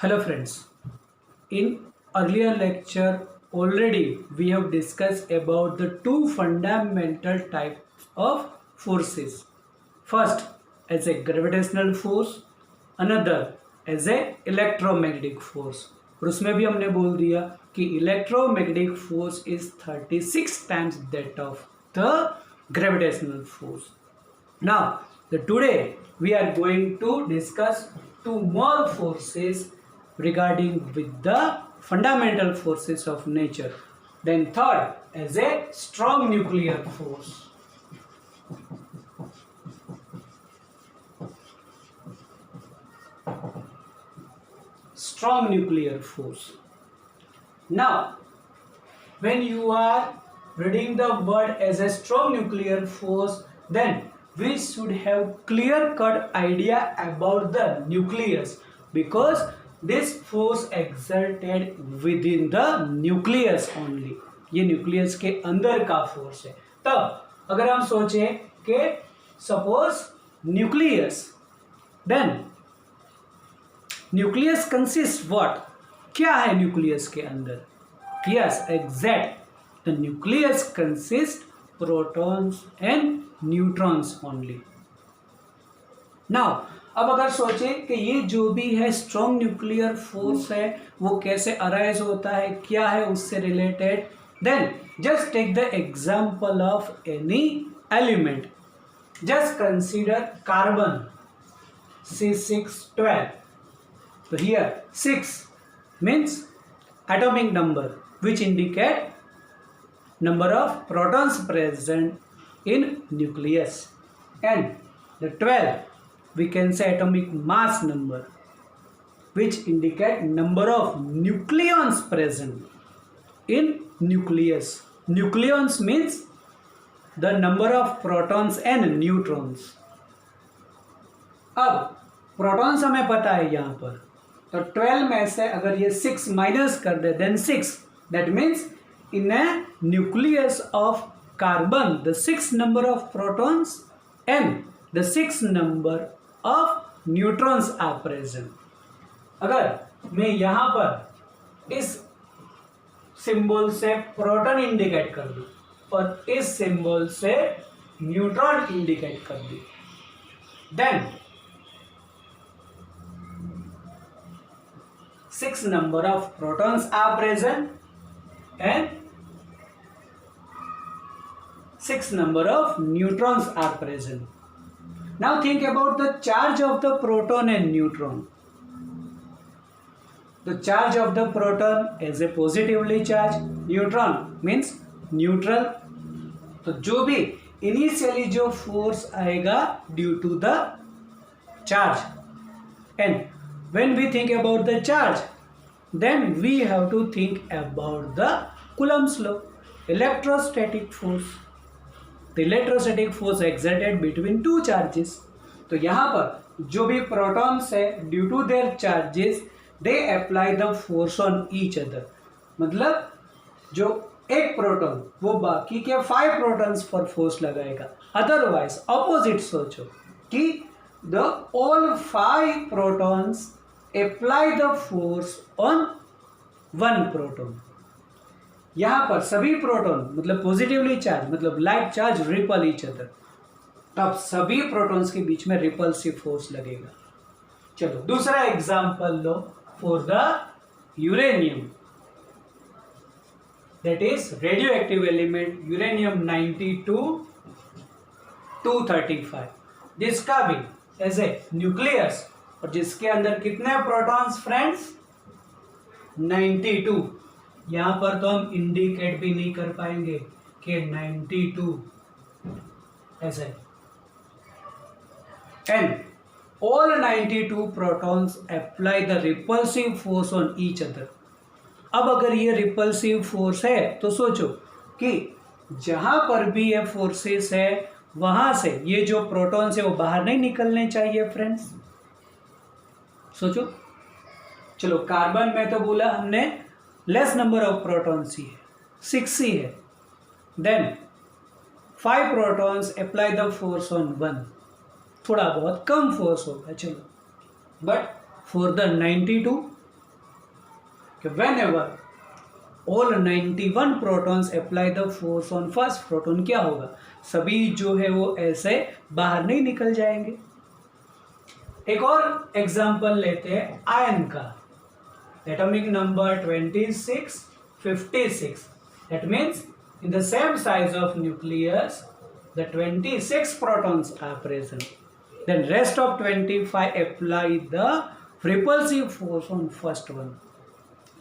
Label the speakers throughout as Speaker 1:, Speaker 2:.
Speaker 1: Hello friends, in earlier lecture already we have discussed about the two fundamental types of forces. First as a gravitational force, another as a electromagnetic force. और उसमें भी हमने बोल दिया कि electromagnetic force is 36 times that of the gravitational force. Now, today we are going to discuss two more forces regarding with the fundamental forces of nature. Then third, as a strong nuclear force. Strong nuclear force. Now, when you are reading the word as a strong nuclear force, then we should have clear-cut idea about the nucleus, because this force exerted within the nucleus only. ये nucleus के अंदर का force है. तब अगर हम सोचें कि suppose nucleus, then nucleus consist what, क्या है न्यूक्लियस के अंदर? Yes, exact, the nucleus consist protons and neutrons only. Now अब अगर सोचें कि ये जो भी है स्ट्रॉन्ग न्यूक्लियर फोर्स है वो कैसे अराइज होता है, क्या है उससे related, then just take the example of any element. Just consider carbon C612. So here 6 means atomic number which indicate number of protons present in nucleus, and the 12 we can say atomic mass number which indicate number of nucleons present in nucleus. Nucleons means the number of protons and neutrons. अब protons हमें पता है यहाँ पर, तो 12 में से अगर ये 6 माइनस कर दे then 6, that means in a nucleus of carbon the 6 number of protons and the 6 number of neutrons are present. अगर मैं यहाँ पर इस सिंबल से प्रोटॉन इंडिकेट कर दूं और इस सिंबल से न्यूट्रॉन इंडिकेट कर दूं, then 6 number of protons are present and 6 number of neutrons are present. Now think about the charge of the proton and neutron. The charge of the proton is a positively charged, neutron means neutral. तो जो भी initially जो force आएगा due to the charge, and when we think about the charge, then we have to think about the Coulomb's law, electrostatic force. The electrostatic force exerted between two charges. तो यहाँ पर जो भी protons है due to their charges they apply the force on each other. मतलब जो एक proton वो बाकी के 5 प्रोटॉन्स पर फोर्स लगाएगा. अदरवाइज ऑपोजिट सोचो कि the all 5 protons apply the force on one proton. यहाँ पर सभी प्रोटॉन मतलब पॉजिटिवली चार्ज मतलब like charge ripple each other, तब सभी प्रोटॉन्स के बीच में रिपल्सिव फोर्स लगेगा. चलो दूसरा example low for the uranium, that is radio active element uranium 92 235, जिसका भी एज ए न्यूक्लियस और जिसके अंदर कितने प्रोटॉन्स फ्रेंड्स 92. यहां पर तो हम इंडिकेट भी नहीं कर पाएंगे कि 92 ऐसे, and all 92 protons apply the repulsive force on each other. अब अगर ये रिपल्सिव फोर्स है तो सोचो कि जहां पर भी ये फोर्सेस है वहां से ये जो प्रोटॉन्स है वो बाहर नहीं निकलने चाहिए फ्रेंड्स. सोचो, चलो कार्बन में तो बोला हमने लेस नंबर ऑफ प्रोटॉन्स ही है, 6 ही है, then 5 protons apply the force on 1, थोड़ा बहुत कम फोर्स होगा चलो, बट फॉर द 92 कि whenever all 91 protons apply the force on first proton, क्या होगा, सभी जो है वो ऐसे बाहर नहीं निकल जाएंगे। एक और एग्जांपल लेते हैं आयन का, atomic number 26, 56, that means in the same size of nucleus the 26 protons are present, then rest of 25 apply the repulsive force on first one।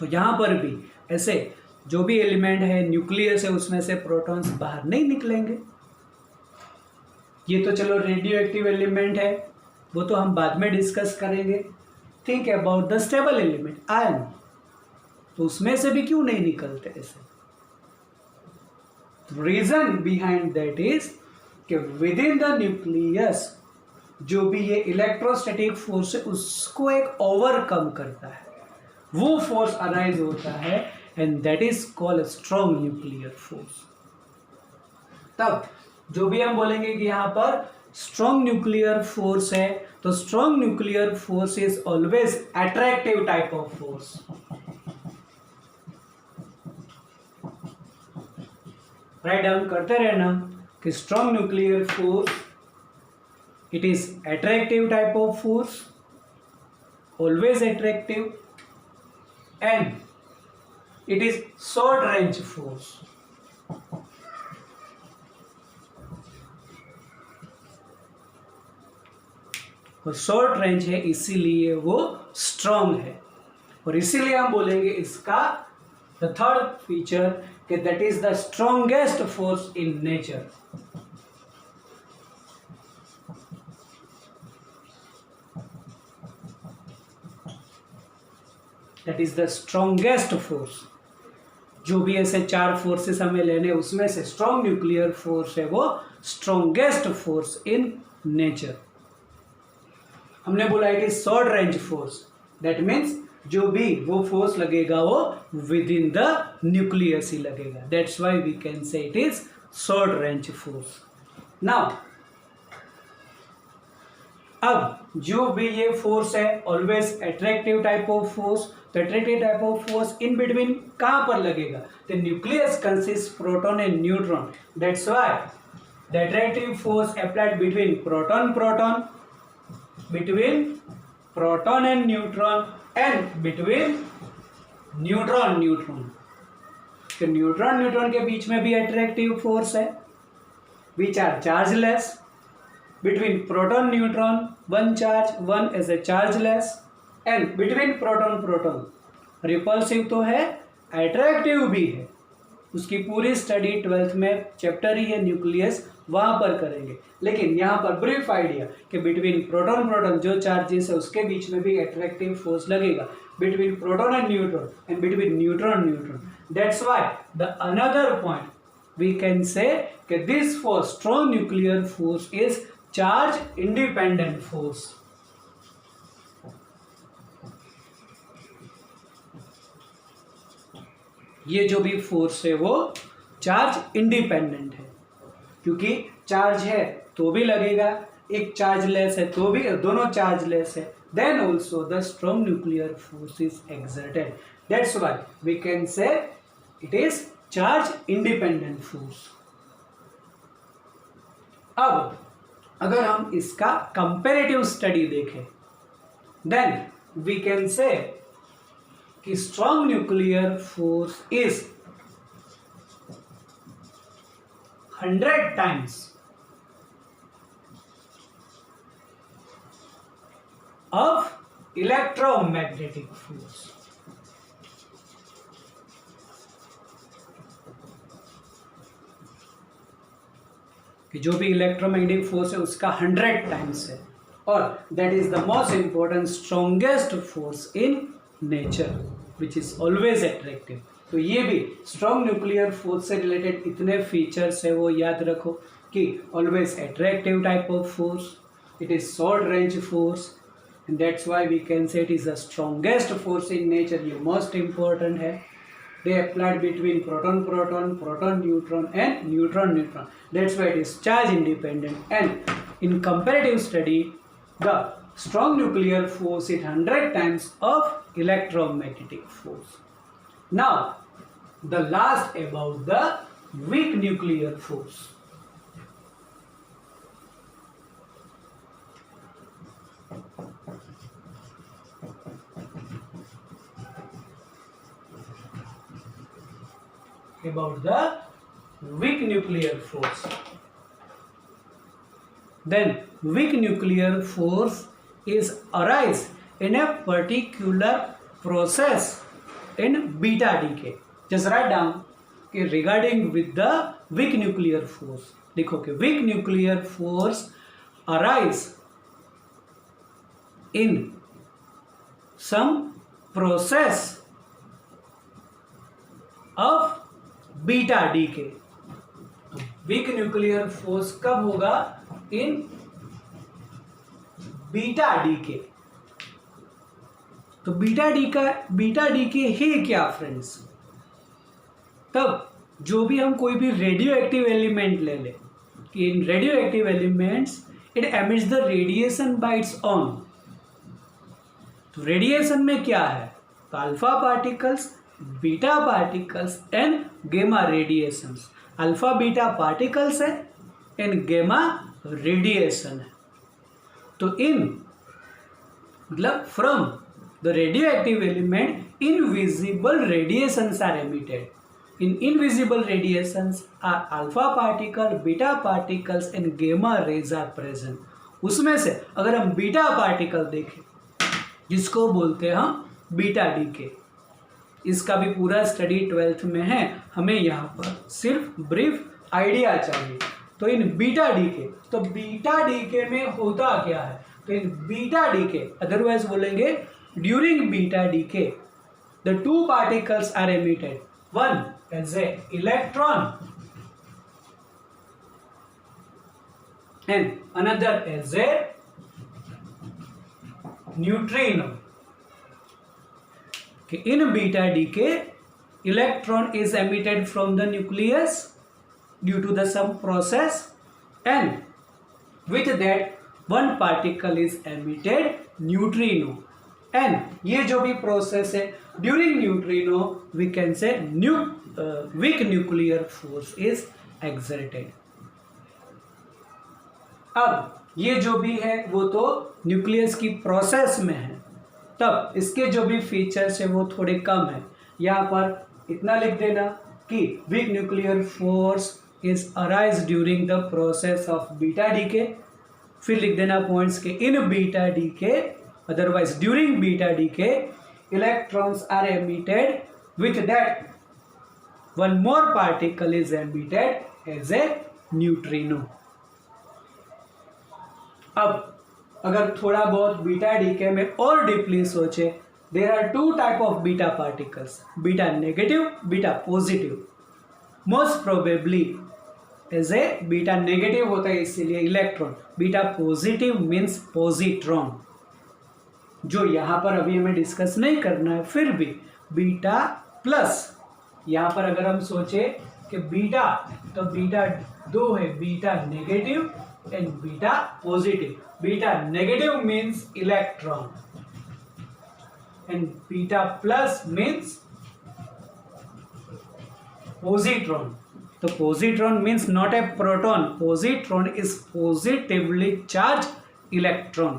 Speaker 1: तो यहाँ पर भी ऐसे जो भी एलिमेंट है न्यूक्लियस है उसमें से प्रोटॉन्स बाहर नहीं निकलेंगे। ये तो चलो रेडियो एक्टिव एलिमेंट है, वो तो हम बाद में डिस्कस करेंगे। Think about the stable element ion, तो उसमें से भी क्यों नहीं निकलते ऐसे। रीजन बिहाइंड दैट इज कि विद इन द न्यूक्लियस जो भी ये इलेक्ट्रोस्टैटिक फोर्स है उसको एक ओवरकम करता है, वो फोर्स अराइज होता है and that is called strong nuclear force. तब जो भी हम बोलेंगे कि यहाँ पर स्ट्रॉन्ग न्यूक्लियर फोर्स है, तो strong nuclear force is always attractive type of force. Write down करते रहना कि strong nuclear force it is attractive type of force, always attractive, and it is short range force. वो short range है इसीलिए वो strong है, और इसीलिए हम बोलेंगे इसका द थर्ड फीचर कि that is the strongest force in nature. That is the strongest force. जो भी ऐसे चार फोर्सेस हमें लेने उसमें से स्ट्रॉन्ग न्यूक्लियर फोर्स है वो स्ट्रॉन्गेस्ट फोर्स इन नेचर। हमने बोला it is short range force, that means जो भी वो फोर्स लगेगा वो विद इन द न्यूक्लियस ही लगेगा, that's why we can say it is short range force. Now अब जो भी ये फोर्स है always attractive type of force, तो attractive type of force in between कहाँ पर लगेगा, the nucleus consist proton and neutron, that's why the attractive force applied between proton proton, between proton and neutron, and between neutron neutron. तो neutron neutron के बीच में भी attractive force है, which are chargeless. Between proton neutron one charge, one as a chargeless, and between proton proton repulsive तो है, attractive भी है। उसकी पूरी स्टडी 12th में चैप्टर ही है न्यूक्लियस, वहाँ पर करेंगे। लेकिन यहाँ पर ब्रीफ आइडिया कि बिटवीन प्रोटॉन प्रोटॉन जो चार्जेस है उसके बीच में भी अट्रैक्टिव फोर्स लगेगा, between proton and between neutron neutron. That's why the another point we can say कि this force strong nuclear force is charge independent force. ये जो भी फोर्स है वो चार्ज इंडिपेंडेंट है, क्योंकि चार्ज है तो भी लगेगा, एक चार्ज लेस है तो भी, दोनों चार्ज लेस है, then also the strong nuclear force is exerted. That's why we can say it is charge independent force. अब अगर हम इसका कंपैरेटिव स्टडी देखें, देन वी कैन से कि strong nuclear force is 100 times of electromagnetic force। कि जो भी electromagnetic force है उसका 100 टाइम्स है, और that is the most important strongest force in nature which is always attractive. तो ये भी स्ट्रॉन्ग न्यूक्लियर फोर्स से रिलेटेड इतने फीचर्स है वो याद रखो कि always attractive type of force, it is short range force, and that's why we can say it is the strongest force in nature. ये मोस्ट इंपॉर्टेंट है। They applied between proton proton, proton neutron, and neutron neutron. That's why it is charge independent. And in comparative study, the strong nuclear force is 100 times of electromagnetic force. Now, the last about the weak nuclear force. About the weak nuclear force. Then weak nuclear force is arise in a particular process in beta decay. Just write down regarding with the weak nuclear force. देखो कि weak nuclear force arise in some process of beta decay. Week nuclear force कब होगा? इन beta decay. तो beta DK ही क्या friends? तब जो भी हम कोई भी रेडियो एक्टिव एलिमेंट ले लें कि in radioactive elements it emits the radiation by its own. तो रेडिएशन में क्या है? तो alpha particles, beta particles and gamma radiations. Alpha beta particles है एंड गेमा रेडिएशन है. तो इन मतलब from the radioactive element invisible radiations are emitted. In invisible radiations are alpha particle, beta particles and gamma rays are present. उसमें से अगर हम beta particle देखें जिसको बोलते हैं हम बीटा डीके, इसका भी पूरा स्टडी 12th में है. हमें यहाँ पर सिर्फ ब्रीफ आइडिया चाहिए. तो इन बीटा डीके, तो बीटा डीके में होता क्या है? तो इन बीटा डीके अदरवाइज बोलेंगे during beta decay the two particles are emitted. One as a electron and another as a neutrino. In beta decay, electron is emitted from the nucleus due to the some process, and with that one particle is emitted neutrino. And ये जो भी process है during neutrino we can say weak nuclear force is exerted. अब ये जो भी है वो तो न्यूक्लियस की प्रोसेस में है, तब इसके जो भी फीचर्स है वो थोड़े कम है. यहाँ पर इतना लिख देना कि weak nuclear force is arise during the process of beta decay. फिर लिख देना पॉइंट्स के in beta decay otherwise during beta decay electrons are emitted, with that one more particle is emitted as a neutrino. अब अगर थोड़ा बहुत beta decay में और डीपली सोचे, there are two type of beta particles, beta negative, beta positive. Most probably as a beta negative होता है इसीलिए electron. Beta positive means positron, जो यहाँ पर अभी हमें डिस्कस नहीं करना है. फिर भी बीटा प्लस, यहाँ पर अगर हम सोचे कि बीटा, तो बीटा दो है, beta negative and beta positive. Beta negative means electron and beta plus means positron. तो positron means not a proton. Positron is positively charged electron.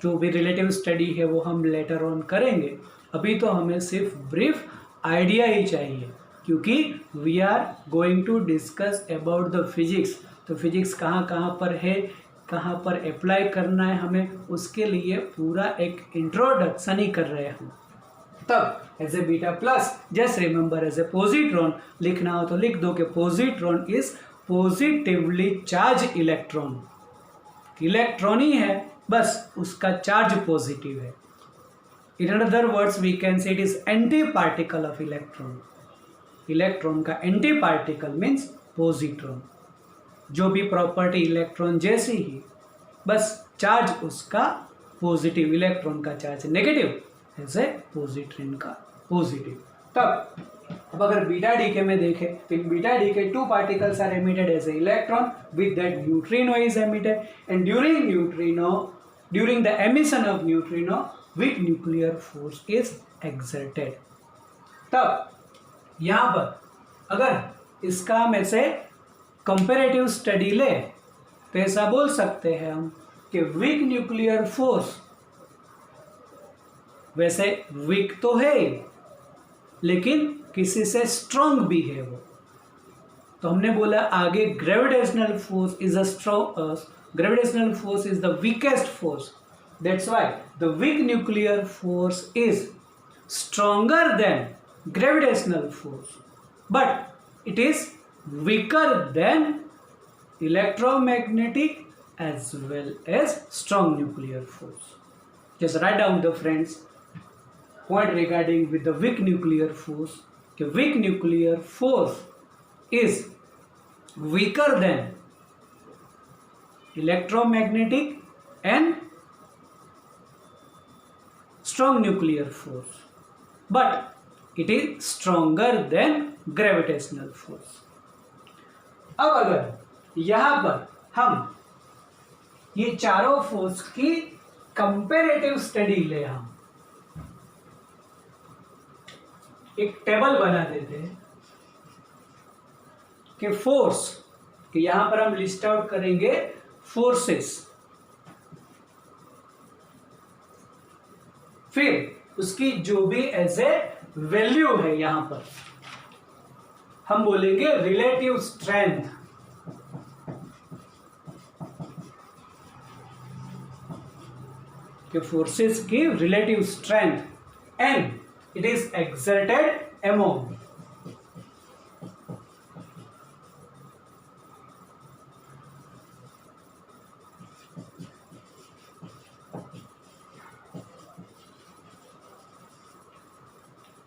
Speaker 1: जो भी रिलेटिव स्टडी है वो हम लेटर ऑन करेंगे. अभी तो हमें सिर्फ ब्रीफ आइडिया ही चाहिए, क्योंकि we are going to discuss about the physics. तो फिजिक्स कहाँ कहाँ पर है, कहाँ पर अप्लाई करना है हमें, उसके लिए पूरा एक इंट्रोडक्शन ही कर रहे हैं हम. तब as a beta plus just remember as a positron लिखना हो तो लिख दो कि positron is positively charge electron. Electron ही है, बस उसका चार्ज पॉजिटिव है. In other words we can say it is antiparticle of electron. Electron का एंटी पार्टिकल मीन्स पॉजिट्रॉन. जो भी प्रॉपर्टी इलेक्ट्रॉन जैसी ही, बस चार्ज उसका पॉजिटिव, इलेक्ट्रॉन का charge negative as a positron का पॉजिटिव. तब अब अगर बीटा डीके में देखें तो in beta decay two particles are emitted as a electron, with that neutrino is emitted and during the emission of neutrino weak nuclear force is exerted. तब यहाँ पर अगर इसका हम ऐसे कंपेरेटिव स्टडी ले तो ऐसा बोल सकते हैं हम कि वीक न्यूक्लियर फोर्स, वैसे वीक तो है लेकिन किसी से स्ट्रॉन्ग भी है वो, तो हमने बोला आगे gravitational force is gravitational force is the weakest force, that's why the week nuclear force is stronger than gravitational force, but it is weaker then electromagnetic as well as strong nuclear force. Just write down the friends point regarding with the weak nuclear force. The weak nuclear force is weaker than electromagnetic and strong nuclear force, but it is stronger than gravitational force. अब अगर यहाँ पर हम ये चारों force की comparative study ले, हम एक टेबल बना देते हैं कि फोर्स, कि यहां पर हम लिस्ट आउट करेंगे फोर्सेस, फिर उसकी जो भी एज ए वैल्यू है यहां पर हम बोलेंगे रिलेटिव स्ट्रेंथ, कि फोर्सेस की relative strength and it is exerted among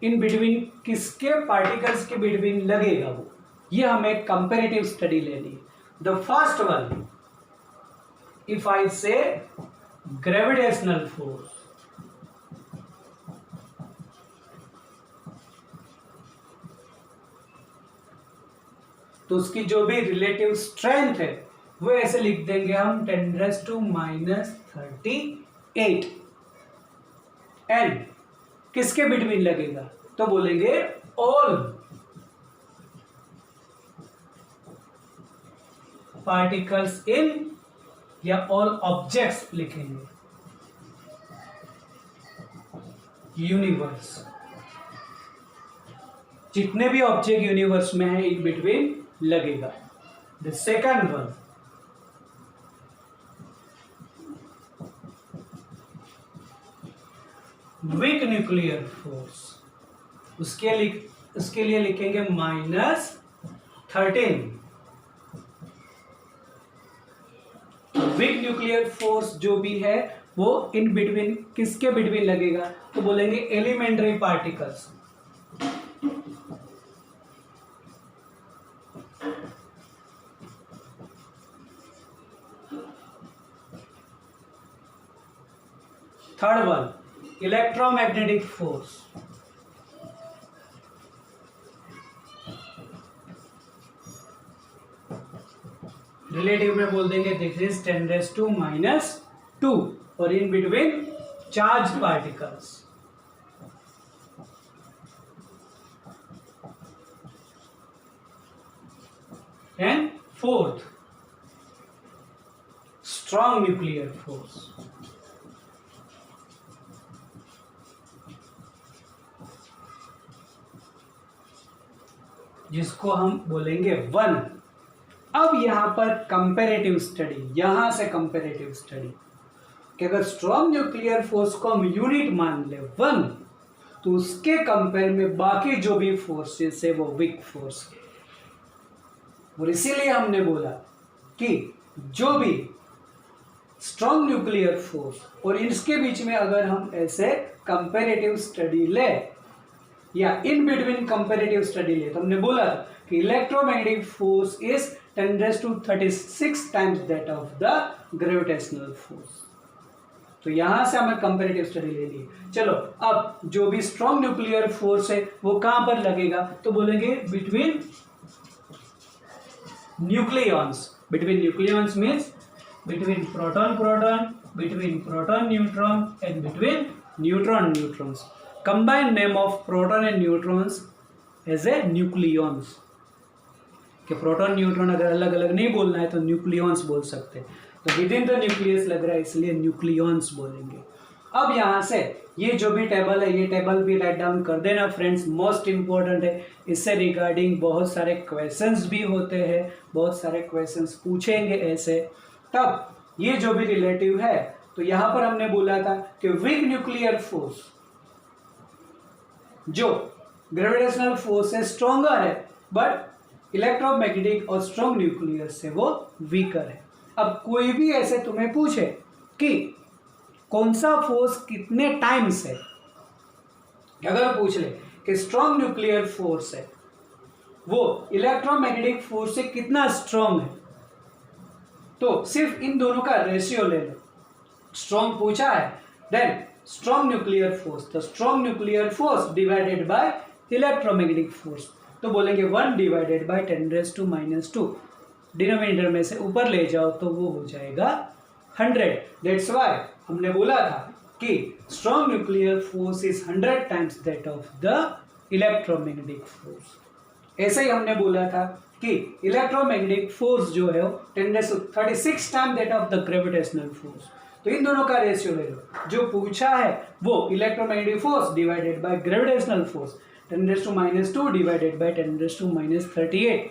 Speaker 1: in between, किसके पार्टिकल्स के बिटवीन लगेगा वो, ये हमें कंपैरेटिव स्टडी लेनी है. The first one, if I से ग्रेविटेशनल फोर्स, तो उसकी जो भी रिलेटिव स्ट्रेंथ है वो ऐसे लिख देंगे हम 10⁻38 एंड किसके बिटवीन लगेगा, तो बोलेंगे ऑल पार्टिकल्स इन, या ऑल ऑब्जेक्ट्स लिखेंगे, यूनिवर्स, जितने भी ऑब्जेक्ट यूनिवर्स में है इन बिटवीन लगेगा. The second one, week nuclear force, उसके लिए लिखेंगे -13. वीक न्यूक्लियर फोर्स जो भी है वो इन बिटवीन, किसके बिटवीन लगेगा, तो बोलेंगे elementary particles, third one electromagnetic force, relative में बोल देंगे दिस इज 10⁻², और in between charge particles. And fourth, strong nuclear force, जिसको हम बोलेंगे 1. अब यहां पर कंपैरेटिव स्टडी, यहां से कंपैरेटिव स्टडी कि अगर स्ट्रॉन्ग न्यूक्लियर फोर्स को हम यूनिट मान ले 1, तो उसके कंपेयर में बाकी जो भी फोर्सेस है वो वीक फोर्स है. और इसीलिए हमने बोला कि जो भी स्ट्रॉन्ग न्यूक्लियर फोर्स और इसके बीच में अगर हम ऐसे कंपैरेटिव स्टडी ले या इन बिटवीन कंपैरेटिव स्टडी ले, तो हमने बोला कि electromagnetic force is 10⁻36 times that of the gravitational force. तो यहां से हमें कंपैरेटिव स्टडी ले ली. चलो अब जो भी स्ट्रॉन्ग न्यूक्लियर फोर्स है वो कहां पर लगेगा, तो बोलेंगे between nucleons. Between nucleons means between proton proton, between proton neutron and between neutron neutrons. Combined name of proton and neutrons as a nucleons, कि प्रोटॉन न्यूट्रॉन अगर अलग अलग नहीं बोलना है तो न्यूक्लियॉन्स बोल सकते हैं, तो विद इन द न्यूक्लियस लग रहा है इसलिए न्यूक्लियॉन्स बोलेंगे। अब यहाँ से ये जो भी टेबल है ये टेबल भी राइट डाउन कर देना फ्रेंड्स, मोस्ट इंपॉर्टेंट है, इससे रिगार्डिंग बहुत सारे क्वेश्चंस भी होते हैं, बहुत सारे क्वेश्चंस पूछेंगे ऐसे। तब ये जो भी रिलेटिव है तो यहाँ पर हमने बोला था कि वीक न्यूक्लियर फोर्स, जो ग्रेविटेशनल फोर्स से स्ट्रॉन्गर है बट इलेक्ट्रोमैग्नेटिक और स्ट्रॉन्ग न्यूक्लियर से वो वीकर है। अब कोई भी ऐसे तुम्हें पूछे कि कौन सा फोर्स कितने टाइम्स है, अगर पूछ ले कि स्ट्रॉन्ग न्यूक्लियर फोर्स है वो इलेक्ट्रोमैग्नेटिक फोर्स से कितना स्ट्रॉन्ग है, तो सिर्फ इन दोनों का रेशियो ले लो। स्ट्रॉन्ग पूछा है, देन स्ट्रॉन्ग न्यूक्लियर फोर्स, तो strong nuclear force divided by electromagnetic force, तो बोलेंगे 1 डिवाइडेड बाय 10⁻², डिनोमिनेटर में से ऊपर ले जाओ तो वो हो जाएगा 100। दैट्स वाई हमने बोला था कि strong nuclear force is 100 times that of the electromagnetic force. ऐसे ही हमने बोला था कि इलेक्ट्रोमैग्नेटिक फोर्स जो है 10⁻36 time that of the gravitational force, तो इन दोनों का रेशियो ले लो। जो पूछा है वो electromagnetic force divided by gravitational force, 10⁻² divided by 10⁻38,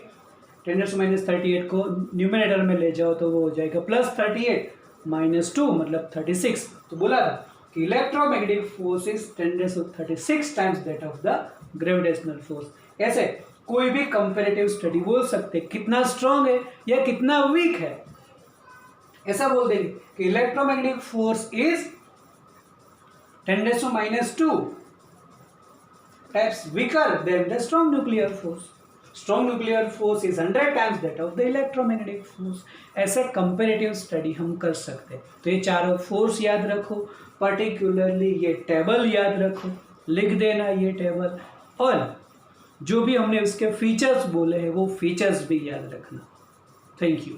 Speaker 1: 10⁻38 को न्यूमिनेटर में ले जाओ तो वो हो जाएगा +38 -2 मतलब 36। तो बोला था कि electromagnetic force is 10⁻36 times that of the gravitational force. ऐसे कोई भी कंपैरेटिव स्टडी बोल सकते कितना स्ट्रॉन्ग है या कितना वीक है, ऐसा बोल देंगे कि electromagnetic force is 10⁻² times weaker then the strong nuclear force. Strong nuclear force is 100 times that of the electromagnetic force. ऐसे कंपैरेटिव स्टडी हम कर सकते हैं। तो ये चारों फोर्स याद रखो, पर्टिकुलरली ये टेबल याद रखो, लिख देना ये टेबल, और जो भी हमने उसके फीचर्स बोले हैं वो फीचर्स भी याद रखना। Thank you.